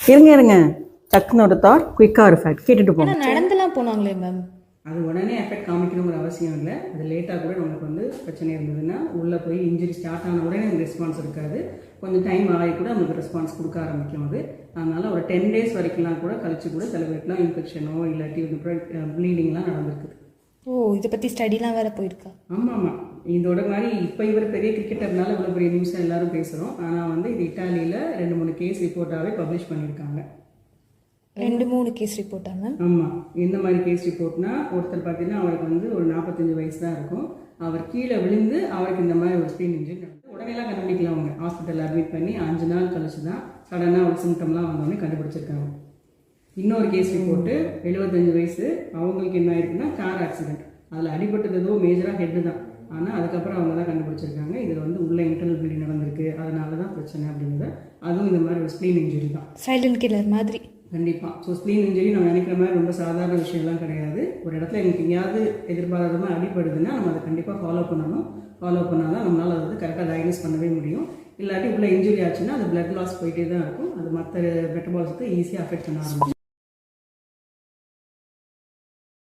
இருங்க டக்குன்னு ஒரு தாட் குயிக்காக ஒரு ஃபேக்ட் கேட்டுட்டு போகணும். நடந்துலாம் போனாங்களே மேம். அது உடனே எஃபெக்ட் காமிக்கணுங்கிற அவசியம் இல்லை. அது லேட்டாக கூட நமக்கு வந்து பிரச்சனை இருந்ததுன்னா உள்ளே போய் இன்ஜுரி ஸ்டார்ட் ஆன உடனே நமக்கு ரெஸ்பான்ஸ் இருக்காது. கொஞ்சம் டைம் ஆகி கூட நமக்கு ரெஸ்பான்ஸ் கொடுக்க ஆரம்பிக்கும். அது அதனால் ஒரு 10 days வரைக்கும்லாம் கூட கழிச்சு கூட சில பேருக்குலாம் இன்ஃபெக்ஷனோ இல்லாட்டி ப்ளீடிங்லாம் நடந்திருக்குது. ஓ, இதை பற்றி ஸ்டடிலாம் வேறு போயிருக்கா? ஆமாம். இதோட மாதிரி இப்போ இவர் பெரிய கிரிக்கெட்டர்னால இவ்வளோ பெரிய நியூஸாக எல்லாரும் பேசுகிறோம். ஆனால் வந்து இது இட்டாலியில் 2-3 கேஸ் ரிப்போர்ட்டாகவே பப்ளிஷ் பண்ணியிருக்காங்க. 2-3 கேஸ் ரிப்போர்ட்டா மேம்? ஆமாம். இந்த மாதிரி கேஸ் ரிப்போர்ட்னா ஒருத்தர் பார்த்தீங்கன்னா அவருக்கு வந்து ஒரு 45 வயசு தான் இருக்கும். அவர் கீழே விழுந்து அவருக்கு இந்த மாதிரி ஒரு ஸ்பீன் இன்ஜுரி நடந்து உடனேலாம் கண்டுபிடிக்கல. அவங்க ஹாஸ்பிட்டலில் அட்மிட் பண்ணி 5 நாள் கழிச்சு தான் சடனாக ஒரு சிம்டம்லாம் வந்தோடனே கண்டுபிடிச்சிருக்காங்க. இன்னொரு கேஸ் ரிப்போர்ட்டு 75 வயசு, அவங்களுக்கு என்ன ஆயிருக்குன்னா கார் ஆக்சிடென்ட். அதில் அடிபட்டது ஏதோ மேஜராக ஹெட்டு தான். ஆனால் அதுக்கப்புறம் அவங்க தான் கண்டுபிடிச்சிருக்காங்க இதில் வந்து உள்ள இன்டர்னல் ப்ளீடிங் நடந்திருக்கு, அதனால தான் பிரச்சனை அப்படிங்கிறத. அதுவும் இந்த மாதிரி ஒரு ஸ்ப்ளீன் இன்ஜுரி தான். சைலண்ட் கில்லர் மாதிரி. கண்டிப்பாக. ஸோ ஸ்ப்ளீன் இன்ஜுரி நம்ம நினைக்கிற மாதிரி ரொம்ப சாதாரண விஷயம்லாம் கிடையாது. ஒரு இடத்துல எனக்கு எங்கேயாவது எதிர்பாராதமாக அடிப்படுதுன்னா நம்ம அதை கண்டிப்பாக ஃபாலோ பண்ணணும். ஃபாலோ பண்ணால் தான் நம்மளால் அதை வந்து கரெக்டாக டயக்னோஸ் பண்ணவே முடியும். இல்லாட்டி உள்ள இன்ஜுரி ஆச்சுன்னா அது பிளட் லாஸ் போயிட்டே தான் இருக்கும். அது மற்ற மெட்டபாலிசத்தை ஈஸியாக அஃபெக்ட் பண்ண ஆரம்பிக்கும்.